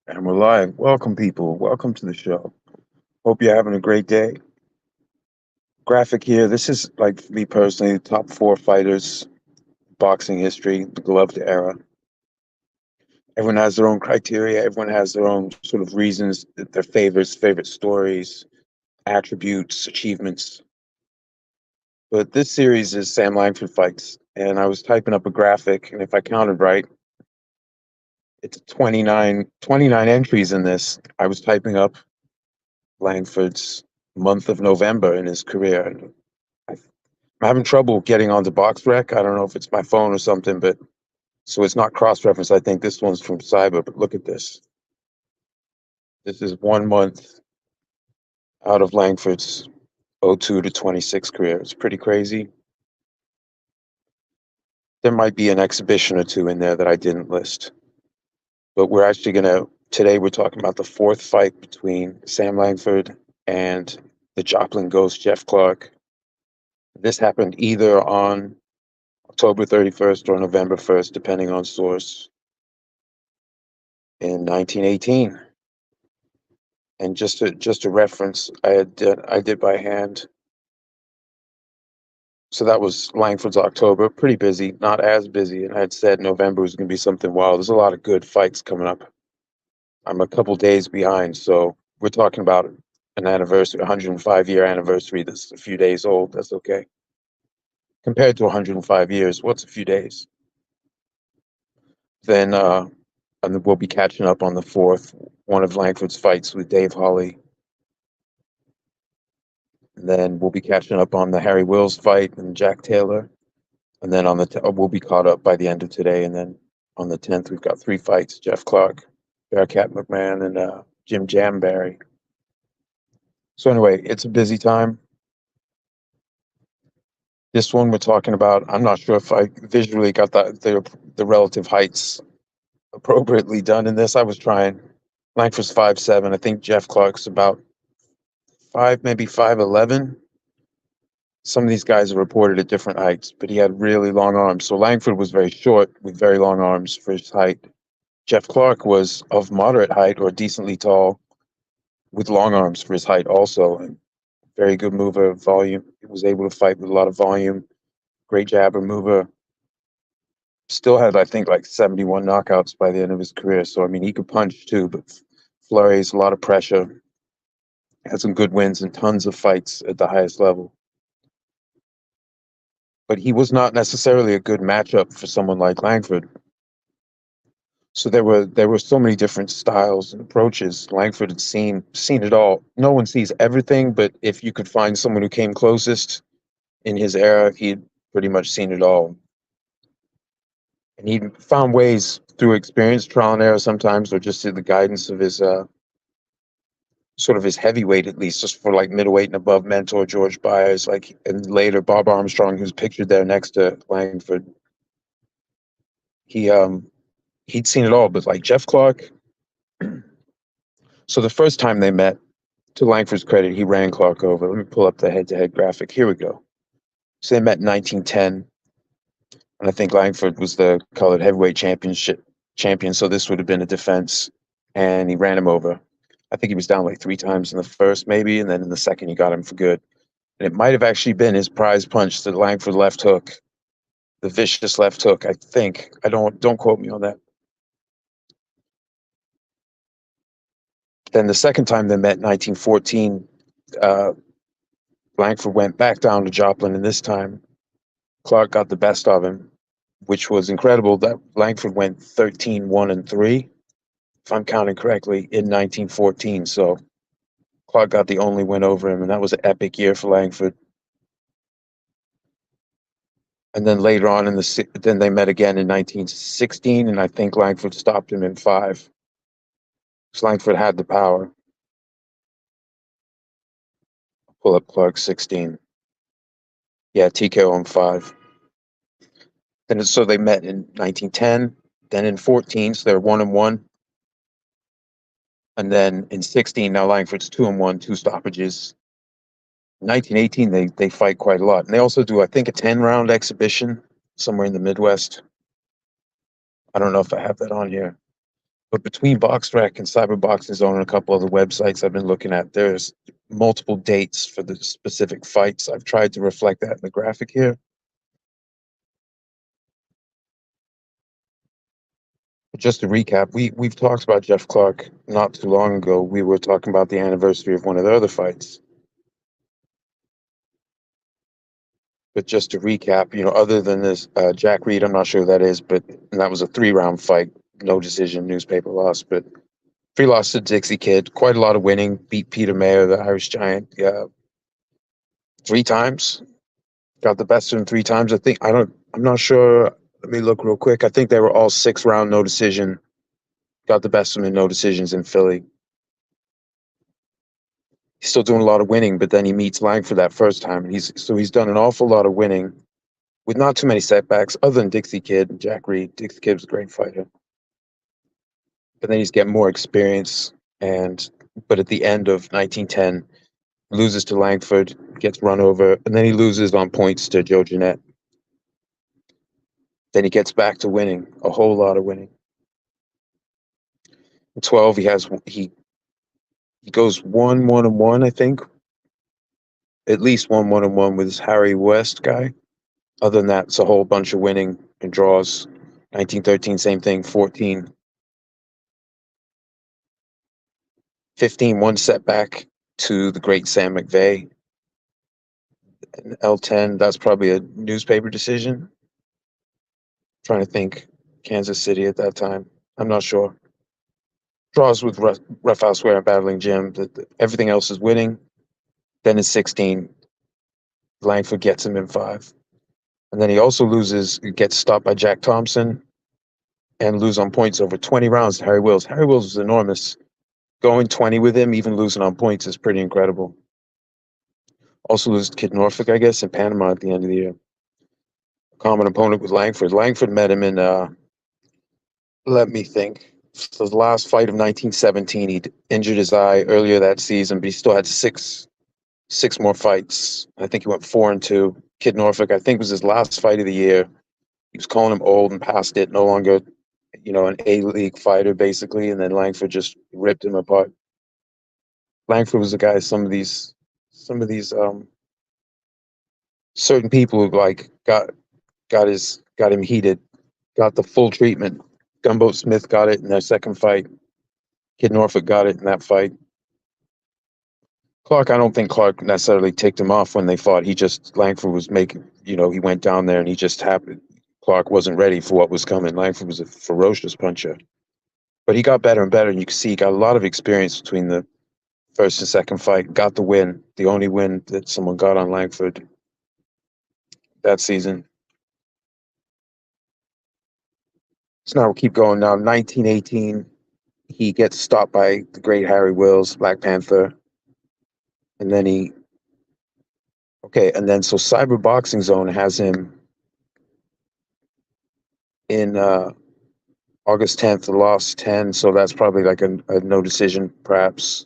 And we're live. Welcome, people. Welcome to the show. Hope you're having a great day. Graphic here. This is, like, for me personally, the top four fighters, boxing history, the gloved era. Everyone has their own criteria. Everyone has their own sort of reasons, their favorites, favorite stories, attributes, achievements. But this series is Sam Langford fights. And I was typing up a graphic, and if I counted right, it's 29 entries in this. I was typing up Langford's month of November in his career. And I'm having trouble getting onto BoxRec. I don't know if it's my phone or something, but so it's not cross-referenced. I think this one's from Cyber, but look at this. This is 1 month out of Langford's '02 to '26 career. It's pretty crazy. There might be an exhibition or two in there that I didn't list, but we're actually today we're talking about the fourth fight between Sam Langford and the Joplin Ghost Jeff Clarke. This happened either on October 31st or November 1st, depending on source, in 1918. And just a reference, I did by hand. So that was Langford's October, pretty busy, not as busy. And I had said November was going to be something wild. There's a lot of good fights coming up. I'm a couple days behind, so we're talking about an anniversary, 105-year anniversary that's a few days old. That's okay. Compared to 105 years, what's a few days? Then and we'll be catching up on the fourth, one of Langford's fights with Dave Holly. And then we'll be catching up on the Harry Wills fight and Jack Taylor. And then we'll be caught up by the end of today. And then on the 10th, we've got three fights: Jeff Clarke, Bearcat McMahon, and Jim Jamberry. So anyway, it's a busy time. This one we're talking about, I'm not sure if I visually got the relative heights appropriately done in this. I was trying. Langford's 5'7". I think Jeff Clarke's about 5, maybe 5'11". Some of these guys are reported at different heights, but he had really long arms. So Langford was very short with very long arms for his height. Jeff Clarke was of moderate height or decently tall with long arms for his height also. And very good mover, volume. He was able to fight with a lot of volume. Great jabber, mover. Still had, I think, like 71 knockouts by the end of his career. So, I mean, he could punch too, but flurries, a lot of pressure. Had some good wins and tons of fights at the highest level. But he was not necessarily a good matchup for someone like Langford. So there were so many different styles and approaches. Langford had seen it all. No one sees everything, but if you could find someone who came closest in his era, he'd pretty much seen it all. And he found ways through experience, trial and error sometimes, or just through the guidance of his sort of his heavyweight, at least, just for like middleweight and above mentor George Byers, like, and later Bob Armstrong, who's pictured there next to Langford. He he'd seen it all, but like Jeff Clarke. So the first time they met, to Langford's credit, he ran Clarke over. Let me pull up the head-to-head graphic. Here we go. So they met in 1910, and I think Langford was the colored heavyweight champion. So this would have been a defense, and he ran him over. I think he was down like 3 times in the first, maybe, and then in the second he got him for good. And it might have actually been his prize punch, the Langford left hook, the vicious left hook. I think. I don't quote me on that. Then the second time they met, 1914, Langford went back down to Joplin, and this time Clarke got the best of him, which was incredible. That Langford went 13-1-3, if I'm counting correctly, in 1914. So Clarke got the only win over him, and that was an epic year for Langford. And then later on then they met again in 1916, and I think Langford stopped him in 5. So Langford had the power. Pull up Clarke 16. Yeah, TKO in 5. Then so they met in 1910, then in 14, so they're 1-1. And then in 16, now Langford's 2-1, 2 stoppages. 1918, they fight quite a lot. And they also do, I think, a 10-round exhibition somewhere in the Midwest. I don't know if I have that on here. But between BoxRec and Cyberboxing Zone and a couple other websites I've been looking at, there's multiple dates for the specific fights. I've tried to reflect that in the graphic here. But just to recap, we've talked about Jeff Clarke not too long ago. We were talking about the anniversary of one of the other fights. But just to recap, other than this, Jack Reed, I'm not sure who that is, but and that was a 3-round fight, no decision, newspaper loss. But 3 loss to Dixie Kid, quite a lot of winning, beat Peter Mayer, the Irish Giant, 3 times, got the best of him 3 times. I'm not sure. Let me look real quick. I think they were all 6-round, no decision. Got the best of him in no decisions in Philly. He's still doing a lot of winning, but then he meets Langford that first time. He's done an awful lot of winning with not too many setbacks, other than Dixie Kid and Jack Reed. Dixie Kid was a great fighter. But then he's getting more experience. But at the end of 1910, loses to Langford, gets run over, and then he loses on points to Joe Jeanette. Then he gets back to winning, a whole lot of winning. In 12, he goes 1-1-1, I think. At least 1-1-1 with this Harry West guy. Other than that, it's a whole bunch of winning and draws. 1913, same thing. 14. 15, one setback to the great Sam McVeigh. And L10, that's probably a newspaper decision. Trying to think. Kansas City at that time. I'm not sure. Draws with Rough House Square and Battling Jim. Everything else is winning. Then in 16, Langford gets him in 5. And then he also gets stopped by Jack Thompson and lose on points over 20 rounds to Harry Wills. Harry Wills was enormous. Going 20 with him, even losing on points, is pretty incredible. Also lose to Kid Norfolk, I guess, in Panama at the end of the year. Common opponent with Langford. Langford met him in, let me think. So the last fight of 1917, he'd injured his eye earlier that season, but he still had six more fights. I think he went 4-2. Kid Norfolk, I think, was his last fight of the year. He was calling him old and past it, no longer, an A-League fighter, basically, and then Langford just ripped him apart. Langford was the guy some of these certain people like got him heated, got the full treatment. Gunboat Smith got it in their second fight. Kid Norfolk got it in that fight. Clarke, I don't think Clarke necessarily ticked him off when they fought. Langford was making, he went down there and he just happened. Clarke wasn't ready for what was coming. Langford was a ferocious puncher. But he got better and better, and you can see he got a lot of experience between the first and second fight. Got the win, the only win that someone got on Langford that season. So now we'll keep going. Now, 1918, he gets stopped by the great Harry Wills, Black Panther. And then so Cyber Boxing Zone has him in August 10th, lost 10. So that's probably like a no decision, perhaps,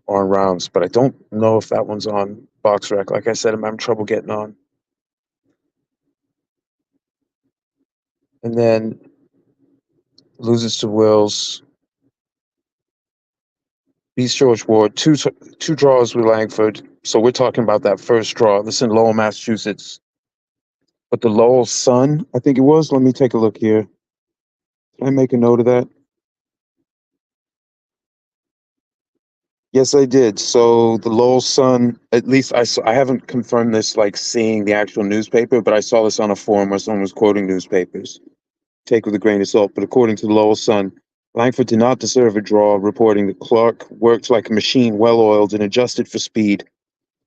on rounds. But I don't know if that one's on BoxRec. Like I said, I'm having trouble getting on. And then loses to Wills. Beats George Ward. Two draws with Langford. So we're talking about that first draw. This is in Lowell, Massachusetts. But the Lowell Sun, I think it was. Let me take a look here. Can I make a note of that? Yes, I did. So the Lowell Sun, at least I haven't confirmed this, like seeing the actual newspaper, but I saw this on a forum where someone was quoting newspapers. Take with a grain of salt. But according to the Lowell Sun, Langford did not deserve a draw, reporting that Clarke worked like a machine well-oiled and adjusted for speed,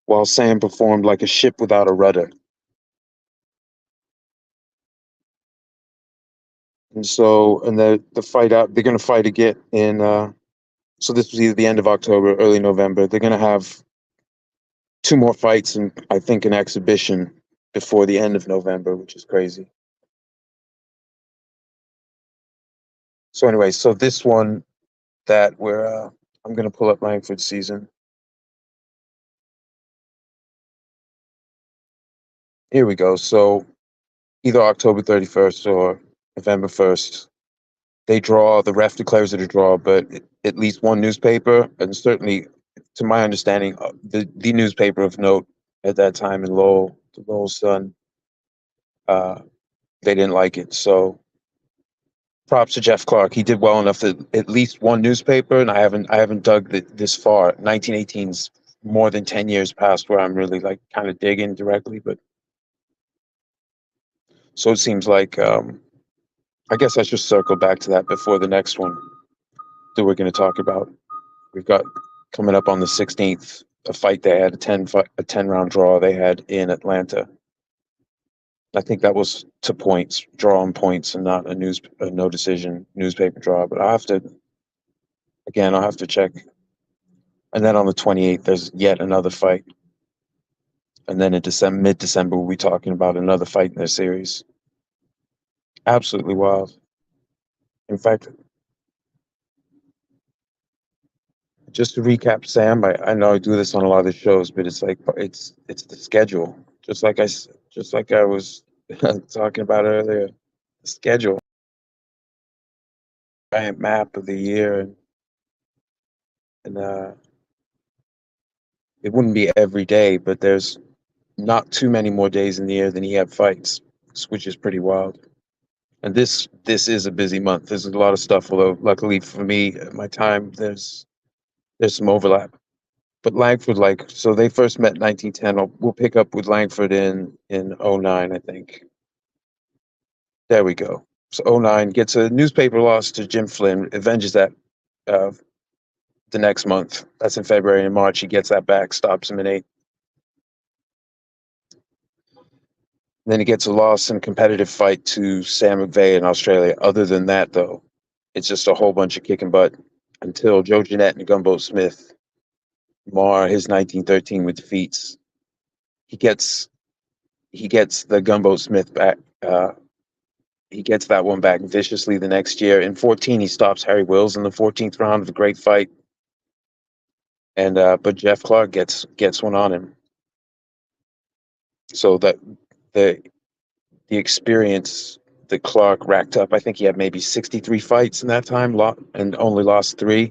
while Sam performed like a ship without a rudder. And so, the fight out, they're going to fight again in, so this was either the end of October, early November. They're going to have 2 more fights and I think an exhibition before the end of November, which is crazy. So anyway, so this one that I'm going to pull up Langford's season. Here we go. So either October 31st or November 1st, they draw, the ref declares it a draw, but at least one newspaper, and certainly, to my understanding, the newspaper of note at that time in Lowell, the Lowell Sun, uh, they didn't like it. So props to Jeff Clarke. He did well enough that at least one newspaper, and I haven't dug this far. 1918's more than 10 years past where I'm really like kind of digging directly, but so it seems like I guess I should circle back to that before the next one that we're going to talk about. We've got coming up on the 16th a fight they had, a 10 round draw they had in Atlanta. I think that was to points, draw on points, and not a no decision newspaper draw. But I'll have to check. And then on the 28th, there's yet another fight. And then in mid December, we'll be talking about another fight in their series. Absolutely wild. In fact, just to recap, Sam, I know I do this on a lot of the shows, but it's like it's the schedule. Just like I was talking about earlier, the schedule, giant map of the year, and it wouldn't be every day, but there's not too many more days in the year than he had fights, which is pretty wild. And this is a busy month. There's a lot of stuff, although luckily for me, at my time, there's some overlap. But Langford, so they first met in 1910. We'll pick up with Langford in '09, I think. There we go. So '09 gets a newspaper loss to Jim Flynn, avenges that uh, the next month. That's in February and March. He gets that back, stops him in 8. Then he gets a loss in a competitive fight to Sam McVeigh in Australia. Other than that, though, it's just a whole bunch of kicking butt until Joe Jeanette and Gumbo Smith mar his 1913 with defeats. He gets the Gumbo Smith back. He gets that one back viciously the next year. In 14, he stops Harry Wills in the 14th round of a great fight. And but Jeff Clarke gets one on him. So that the experience that Clarke racked up, I think he had maybe 63 fights in that time, and only lost 3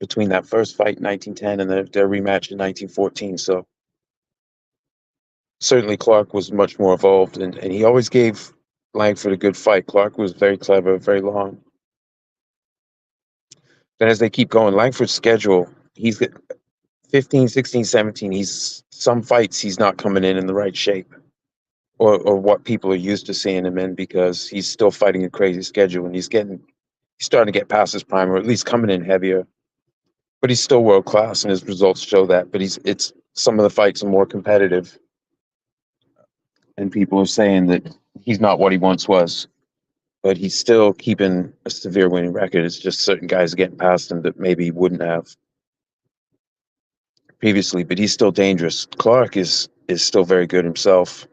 between that first fight in 1910 and their rematch in 1914. So certainly Clarke was much more evolved, and he always gave Langford a good fight. Clarke was very clever, very long. Then as they keep going, Langford's schedule, he's got 15, 16, 17, some fights he's not coming in the right shape. Or what people are used to seeing him in, because he's still fighting a crazy schedule, and he's starting to get past his prime, or at least coming in heavier. But he's still world class, and his results show that. But it's some of the fights are more competitive, and people are saying that he's not what he once was, but he's still keeping a severe winning record. It's just certain guys are getting past him that maybe he wouldn't have previously. But he's still dangerous. Clarke is still very good himself.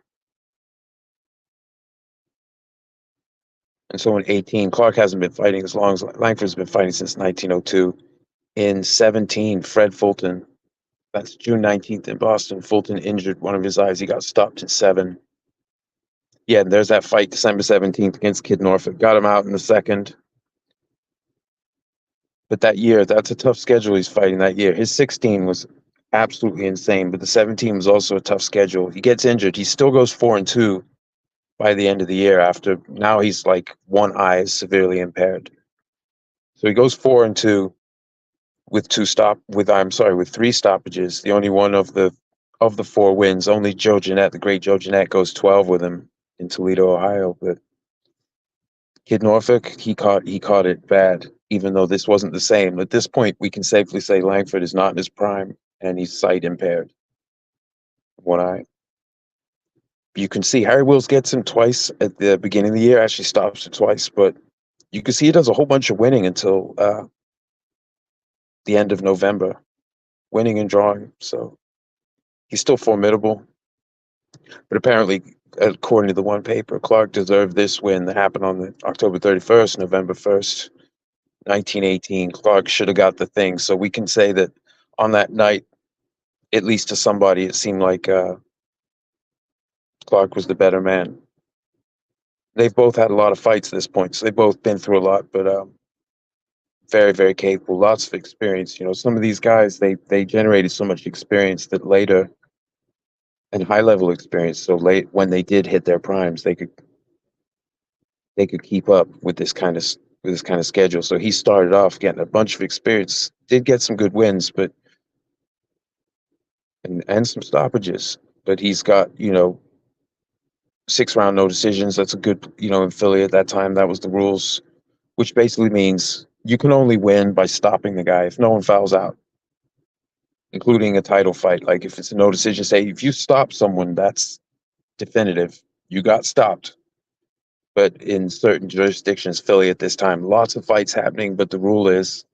And so in 18, Clarke hasn't been fighting as long as Langford's been fighting since 1902. In 17, Fred Fulton, that's June 19th in Boston, Fulton injured one of his eyes. He got stopped in 7. Yeah, and there's that fight December 17th against Kid Norfolk. Got him out in the second. But that year, that's a tough schedule he's fighting that year. His 16 was absolutely insane, but the 17 was also a tough schedule. He gets injured. He still goes 4-2 by the end of the year. After now, he's like one eye is severely impaired. So he goes 4-2 with 3 stoppages. The only one of the 4 wins. Only Joe Jeanette, the great Joe Jeanette, goes 12 with him in Toledo, Ohio. But Kid Norfolk, he caught it bad, even though this wasn't the same. At this point, we can safely say Langford is not in his prime, and he's sight impaired. One eye. You can see Harry Wills gets him twice at the beginning of the year, actually stops it twice, but you can see he does a whole bunch of winning until the end of November, winning and drawing. So he's still formidable. But apparently, according to the one paper, Clarke deserved this win that happened on October 31st, November 1st, 1918. Clarke should have got the thing. So we can say that on that night, at least to somebody, it seemed like Clarke was the better man. They've both had a lot of fights at this point, so they've both been through a lot, but very, very capable, lots of experience. You know, some of these guys, they generated so much experience that later, and high level experience, so late when they did hit their primes, they could keep up with this kind of schedule. So he started off getting a bunch of experience, did get some good wins, but and some stoppages. But he's got, you know, 6 round no decisions. That's a good, you know, in Philly at that time, that was the rules, which basically means you can only win by stopping the guy if no one fouls out, including a title fight. Like if it's a no decision, say if you stop someone, that's definitive. You got stopped. But in certain jurisdictions, Philly at this time, lots of fights happening, but the rule is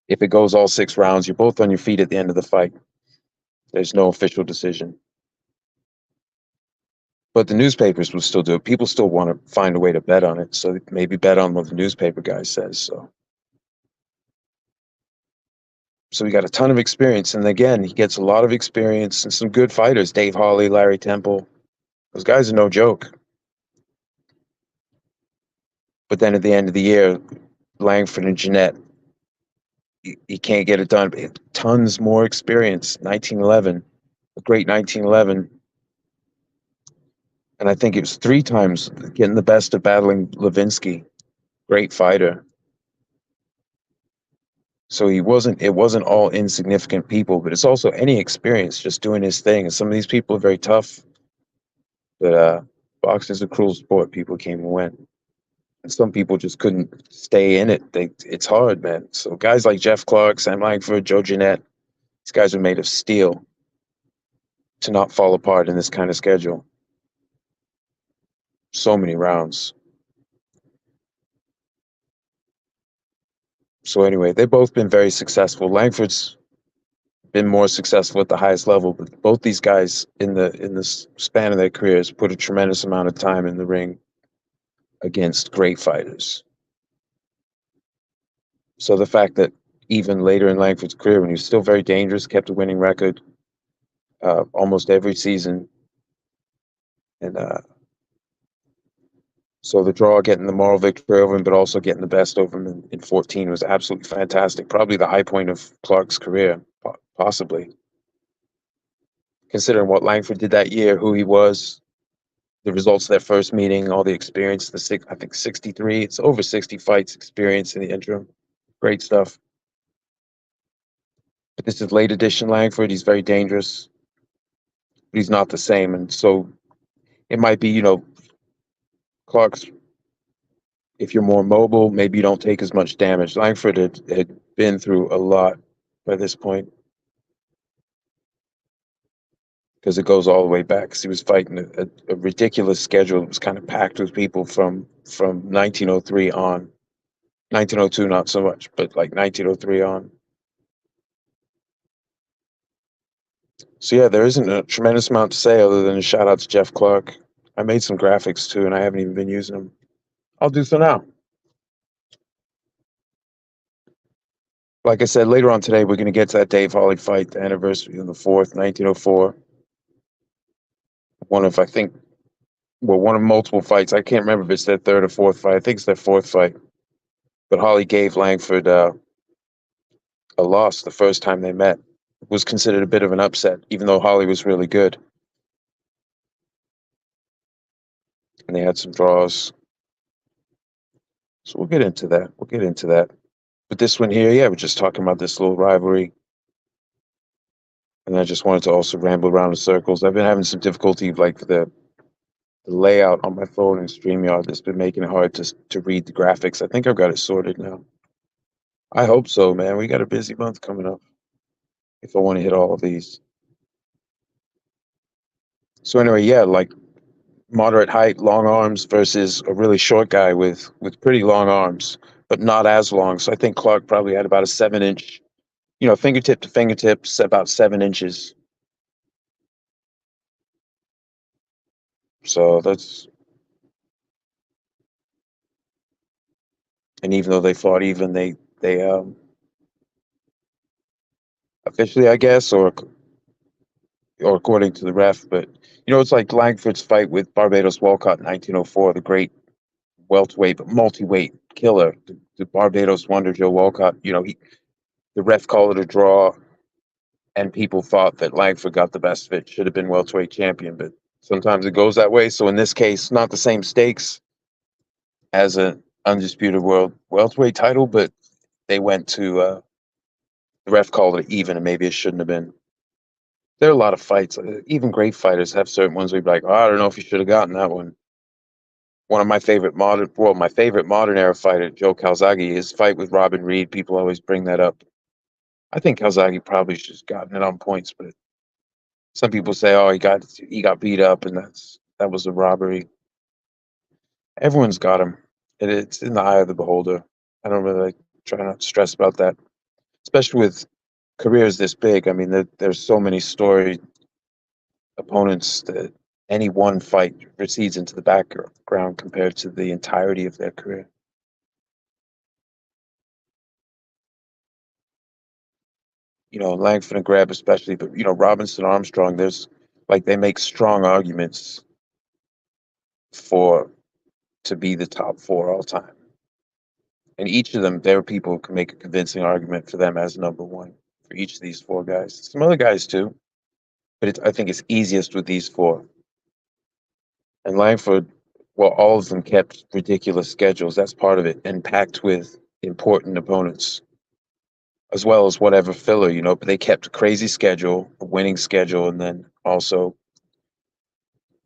if it goes all 6 rounds, you're both on your feet at the end of the fight. There's no official decision. But the newspapers will still do it. People still want to find a way to bet on it, so maybe bet on what the newspaper guy says. So he got a ton of experience, and again, he gets a lot of experience and some good fighters. Dave Hawley, Larry Temple, those guys are no joke. But then at the end of the year, Langford and Jeanette, he can't get it done. Tons more experience. 1911, a great 1911. And I think it was 3 times getting the best of battling Levinsky. Great fighter. So it wasn't all insignificant people, but it's also any experience just doing his thing. And some of these people are very tough, but boxing is a cruel sport. People came and went. And some people just couldn't stay in it. It's hard, man. So guys like Jeff Clarke, Sam Langford, Joe Jeanette, these guys are made of steel to not fall apart in this kind of schedule. So many rounds. So anyway, they've both been very successful. Langford's been more successful at the highest level, but both these guys in the span of their careers put a tremendous amount of time in the ring against great fighters. So the fact that even later in Langford's career, when he was still very dangerous, kept a winning record almost every season, and so the draw, getting the moral victory over him, but also getting the best over him in 14 was absolutely fantastic. Probably the high point of Clarke's career, possibly. Considering what Langford did that year, who he was, the results of their first meeting, all the experience, I think 63, it's over 60 fights experience in the interim. Great stuff. But this is late edition Langford. He's very dangerous, but he's not the same. And so it might be, you know, Clarke's, if you're more mobile, maybe you don't take as much damage. Langford had been through a lot by this point because it goes all the way back. Because he was fighting a ridiculous schedule. It was kind of packed with people from 1903 on. 1902, not so much, but like 1903 on. So yeah, there isn't a tremendous amount to say other than a shout out to Jeff Clarke. I made some graphics too, and I haven't even been using them. I'll do so now. Like I said, later on today, we're going to get to that Dave Hawley fight, the anniversary of the 4th, 1904. One of, I think, well, one of multiple fights. I can't remember if it's their 3rd or 4th fight. I think it's their 4th fight. But Hawley gave Langford a loss the first time they met. It was considered a bit of an upset, even though Hawley was really good. And they had some draws. So we'll get into that. We'll get into that. But this one here, yeah, we're just talking about this little rivalry. And I just wanted to also ramble around in circles. I've been having some difficulty, like the layout on my phone in StreamYard that's been making it hard to read the graphics. I think I've got it sorted now. I hope so, man. We got a busy month coming up if I want to hit all of these. So anyway, yeah, like moderate height, long arms versus a really short guy with pretty long arms, but not as long. So I think Clarke probably had about a 7-inch, you know, fingertip to fingertips, about 7 inches. So that's, and even though they fought even, they officially, I guess, or according to the ref, but you know, it's like Langford's fight with Barbados Walcott in 1904, the great welterweight, but multi-weight killer. The Barbados wonder, Joe Walcott, the ref called it a draw, and people thought that Langford got the best of it, should have been welterweight champion, but sometimes it goes that way. So in this case, not the same stakes as an undisputed world welterweight title, but they went to the ref called it even, and maybe it shouldn't have been. There are a lot of fights. Even great fighters have certain ones where you'd be like, oh, I don't know if you should have gotten that one. One of my favorite modern era fighter, Joe Calzaghe, his fight with Robin Reed, people always bring that up. I think Calzaghe probably should have gotten it on points, but some people say, oh, he got beat up, and that was a robbery. Everyone's got him. It's in the eye of the beholder. I don't really try not to stress about that, especially with careers this big. I mean, there's so many storied opponents that any one fight recedes into the background compared to the entirety of their career. Langford and Greb especially, but Robinson, Armstrong, they make strong arguments to be the top four all time. And each of them, there are people who can make a convincing argument for them as number one for each of these four guys. Some other guys too, but I think it's easiest with these four. And Langford, well, all of them kept ridiculous schedules. That's part of it, and packed with important opponents, as well as whatever filler, but they kept a crazy schedule, a winning schedule, and then also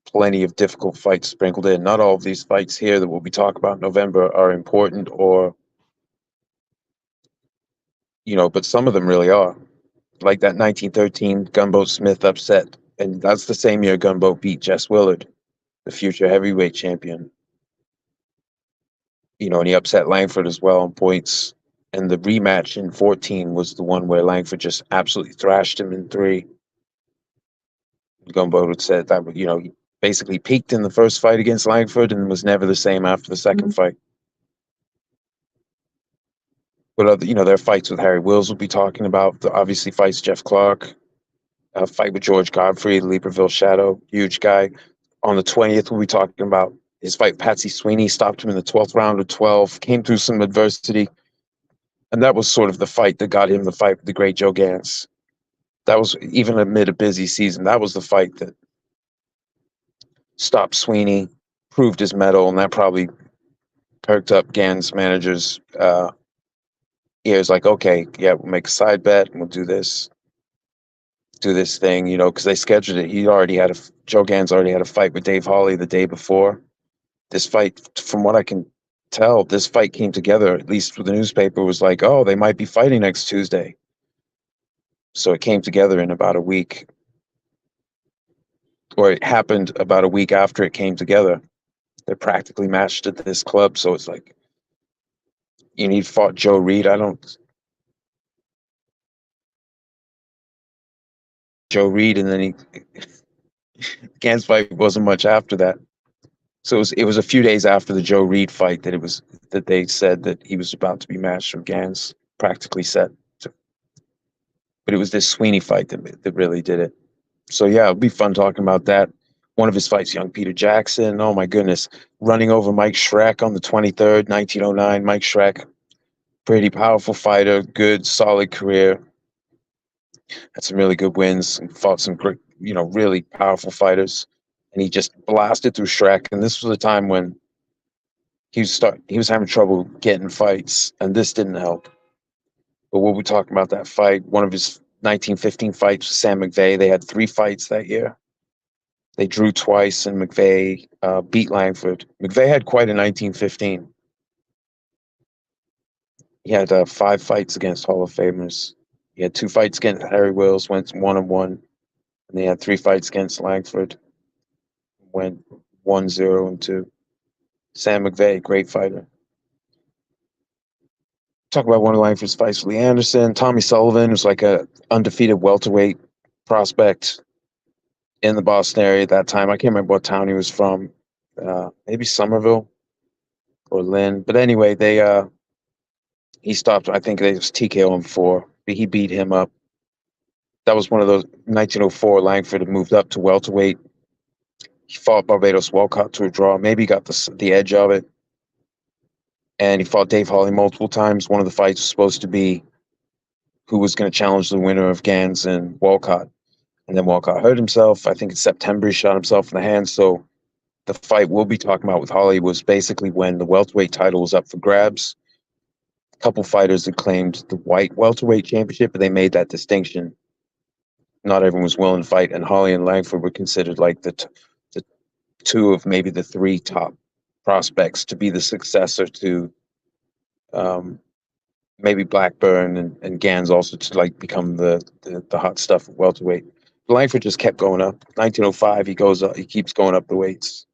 plenty of difficult fights sprinkled in. Not all of these fights here that we'll be talking about in November are important but some of them really are. Like that 1913 Gunboat Smith upset, and that's the same year Gunboat beat Jess Willard, the future heavyweight champion. And he upset Langford as well on points. And the rematch in 14 was the one where Langford just absolutely thrashed him in 3. Gunboat had said that, he basically peaked in the first fight against Langford and was never the same after the second fight. But there are fights with Harry Wills we'll be talking about. Obviously fights Jeff Clarke, a fight with George Godfrey, the Libreville Shadow, huge guy. On the 20th, we'll be talking about his fight with Patsy Sweeney, stopped him in the 12th round of 12, came through some adversity. And that was sort of the fight that got him the fight with the great Joe Gans. That was, even amid a busy season, that was the fight that stopped Sweeney, proved his mettle, and that probably perked up Gans' manager's ears, like, okay, yeah, we'll make a side bet, and we'll do this thing, because they scheduled it. Joe Gans already had a fight with Dave Hawley the day before. This fight, from what I can tell, this fight came together, at least with the newspaper, was like, oh, they might be fighting next Tuesday. So it came together in about a week, or it happened about a week after it came together. They're practically matched at this club, so it's like, he fought Joe Reed. Joe Reed, and then Gans fight wasn't much after that. So it was a few days after the Joe Reed fight that they said that he was about to be matched from Gans, practically set. But it was this Sweeney fight that really did it. So yeah, it'll be fun talking about that. One of his fights, young Peter Jackson. Oh my goodness, running over Mike Schreck on the 23rd, 1909. Mike Schreck, pretty powerful fighter, good, solid career. Had some really good wins and fought some great, really powerful fighters. And he just blasted through Schreck. And this was a time when he was having trouble getting fights, and this didn't help. But we'll be talking about that fight. One of his 1915 fights with Sam McVeigh. They had 3 fights that year. They drew twice, and McVeigh beat Langford. McVeigh had quite a 1915. He had 5 fights against Hall of Famers. He had 2 fights against Harry Wills, went 1-1. And they had 3 fights against Langford, went 1-0-2. Sam McVeigh, great fighter. Talk about one of Langford's fights with Lee Anderson. Tommy Sullivan was like a undefeated welterweight prospect in the Boston area at that time. I can't remember what town he was from. Maybe Somerville or Lynn. But anyway, he stopped. I think they was TKO him before. He beat him up. That was one of those 1904. Langford had moved up to welterweight. He fought Barbados Walcott to a draw. Maybe got the edge of it. and he fought Dave Holly multiple times. One of the fights was supposed to be who was going to challenge the winner of Gans and Walcott. And then Walcott hurt himself. I think in September he shot himself in the hand. So the fight we'll be talking about with Holly was basically when the welterweight title was up for grabs. A couple fighters had claimed the white welterweight championship, but they made that distinction. Not everyone was willing to fight, and Holly and Langford were considered like the two of maybe the three top prospects to be the successor to um, maybe Blackburn and Gans also to like become the hot stuff of welterweight. Langford just kept going up. 1905, he goes up. He keeps going up the weights.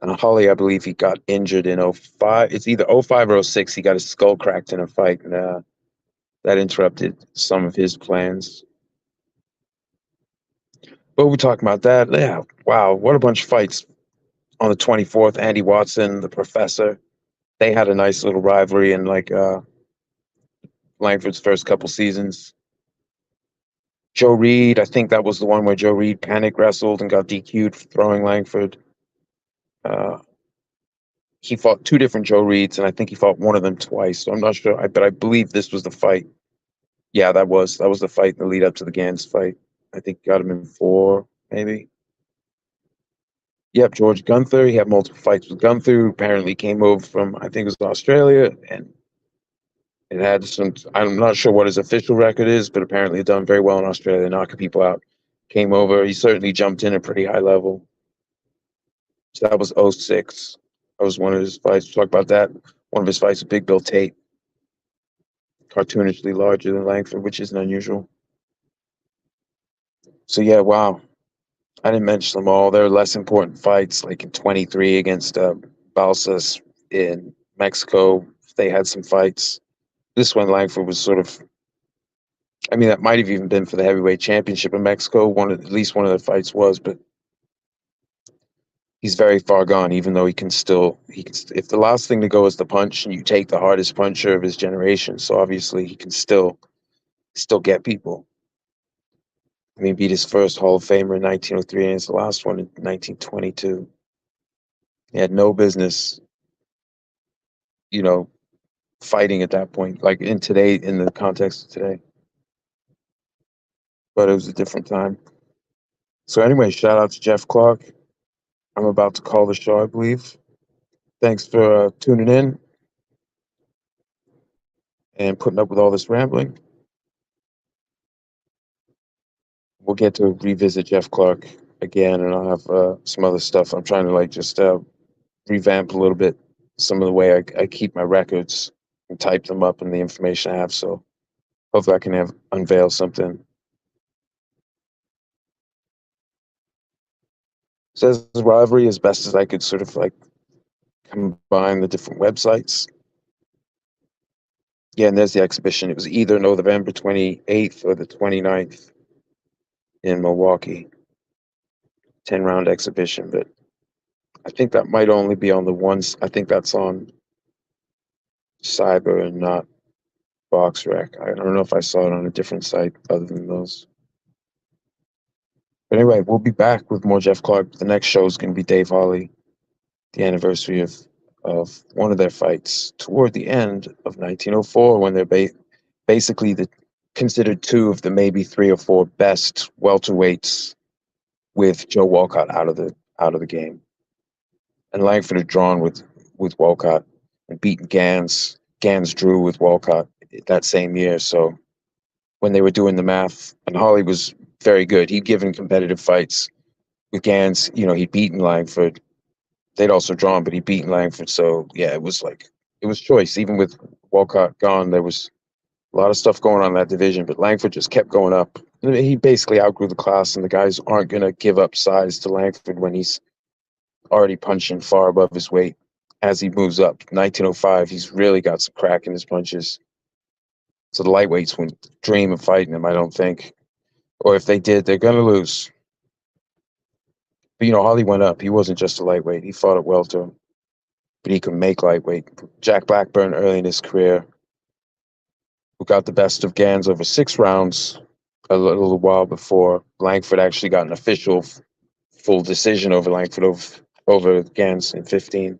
And Holly, I believe he got injured in '05. It's either '05 or '06. He got his skull cracked in a fight, and that interrupted some of his plans. But we're talking about that. Yeah, wow, what a bunch of fights. On the 24th, Andy Watson, the professor, they had a nice little rivalry in like Langford's first couple seasons. Joe Reed, I think that was the one where Joe Reed panic wrestled and got DQ'd for throwing Langford. Uh, he fought two different Joe Reeds, and I think he fought one of them twice. So I'm not sure, but I believe this was the fight. Yeah, that was the fight in the lead up to the Gans fight. I think got him in 4, maybe. Yep, George Gunther. He had multiple fights with Gunther. Apparently came over from, I think it was Australia, and it had some. I'm not sure what his official record is, but apparently done very well in Australia, knocking people out. Came over. He certainly jumped in at pretty high level. So that was '06. That was one of his fights. We'll talk about that. One of his fights with Big Bill Tate, cartoonishly larger than Langford, which isn't unusual. So yeah, wow. I didn't mention them all. There are less important fights, like in '23 against Balsas in Mexico. They had some fights. This one, Langford was sort of. I mean, that might have even been for the heavyweight championship in Mexico. At least one of the fights was, but he's very far gone. Even though he can. If the last thing to go is the punch, and you take the hardest puncher of his generation, so obviously he can still get people. I mean, beat his first Hall of Famer in 1903, and his last one in 1922. He had no business, you know, fighting at that point, like in the context of today. But it was a different time. So anyway, shout out to Jeff Clarke. I'm about to call the show, I believe. Thanks for tuning in and putting up with all this rambling. We'll get to revisit Jeff Clarke again, and I'll have some other stuff. I'm trying to like just revamp a little bit some of the way I keep my records and type them up and the information I have. So hopefully I can unveil something. Says rivalry as best as I could sort of like combine the different websites. Yeah, and there's the exhibition. It was either November 28th or the 29th in Milwaukee. 10-round exhibition, but I think that might only be on the ones. I think that's on Cyber and not BoxRec. I don't know if I saw it on a different site other than those. But anyway, we'll be back with more Jeff Clarke. The next show is going to be Dave Holly, the anniversary of one of their fights toward the end of 1904, when they're basically considered two of the maybe 3 or 4 best welterweights, with Joe Walcott out of the game. And Langford had drawn with Walcott and beaten Gans. Gans drew with Walcott that same year. So when they were doing the math, and Holly was very good. He'd given competitive fights with Gans. He'd beaten Langford. They'd also drawn, but he'd beaten Langford. So yeah, it was choice. Even with Walcott gone, there was a lot of stuff going on in that division, but Langford just kept going up. He basically outgrew the class, and the guys aren't going to give up size to Langford when he's already punching far above his weight as he moves up. 1905, he's really got some crack in his punches. So the lightweights wouldn't dream of fighting him, I don't think. Or if they did, they're going to lose. But, Holly went up. He wasn't just a lightweight. He fought at welter, but he could make lightweight. Jack Blackburn, early in his career, who got the best of Gans over 6 rounds a little while before Langford actually got an official full decision over Langford over Gans in 15.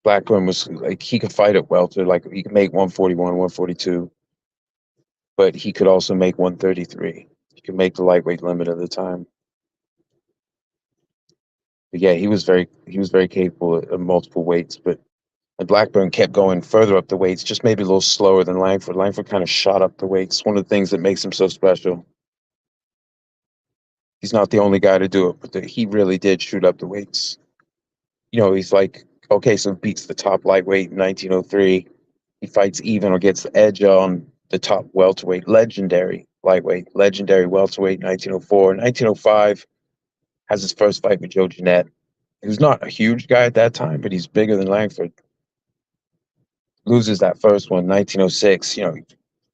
Blackburn was like, he could fight at welter, like he could make 141, 142, but he could also make 133. He could make the lightweight limit at the time. But yeah, he was very capable at multiple weights, but and Blackburn kept going further up the weights, just maybe a little slower than Langford. Langford kind of shot up the weights. One of the things that makes him so special. He's not the only guy to do it, but he really did shoot up the weights. He's like, okay, so beats the top lightweight in 1903. He fights even or gets the edge on the top welterweight, legendary lightweight, legendary welterweight, 1904. 1905 has his first fight with Joe Jeanette, who's not a huge guy at that time, but he's bigger than Langford. Loses that first one, 1906,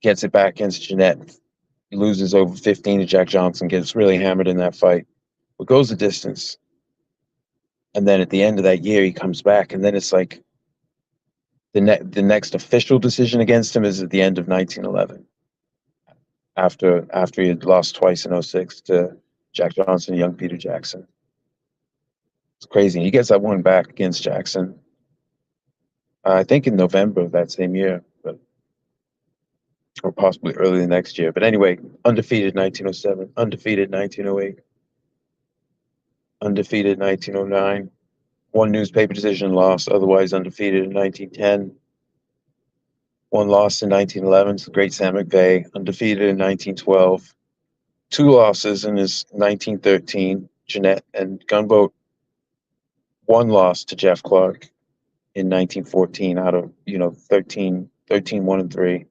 gets it back against Jeanette. He loses over 15 to Jack Johnson, gets really hammered in that fight, but goes the distance. And then at the end of that year, he comes back, and then it's like the next official decision against him is at the end of 1911, after he had lost twice in 06 to Jack Johnson and young Peter Jackson. It's crazy. He gets that one back against Jackson, I think in November of that same year, or possibly early the next year. But anyway, undefeated 1907, undefeated 1908, undefeated 1909, one newspaper decision loss, otherwise undefeated in 1910. One loss in 1911 to the great Sam McVeigh, undefeated in 1912. Two losses in his 1913, Jeanette and Gunboat. One loss to Jeff Clarke in 1914 out of 13, 1-3.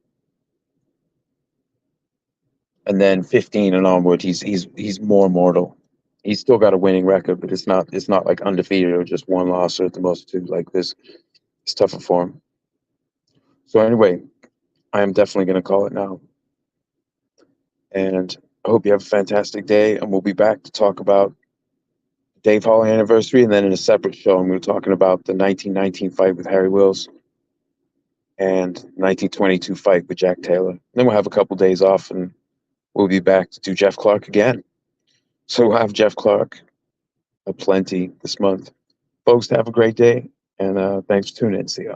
And then 15 and onward, he's more mortal. He's still got a winning record, but it's not like undefeated or just one loss or at the most two. Like this, it's tougher for him. So anyway, I am definitely going to call it now. And I hope you have a fantastic day. And we'll be back to talk about Dave Hall anniversary. And then in a separate show, I'm going to be talking about the 1919 fight with Harry Wills and 1922 fight with Jack Taylor. Then we'll have a couple days off and we'll be back to do Jeff Clarke again. So we'll have Jeff Clarke aplenty this month. Folks, have a great day. And thanks for tuning in. See ya.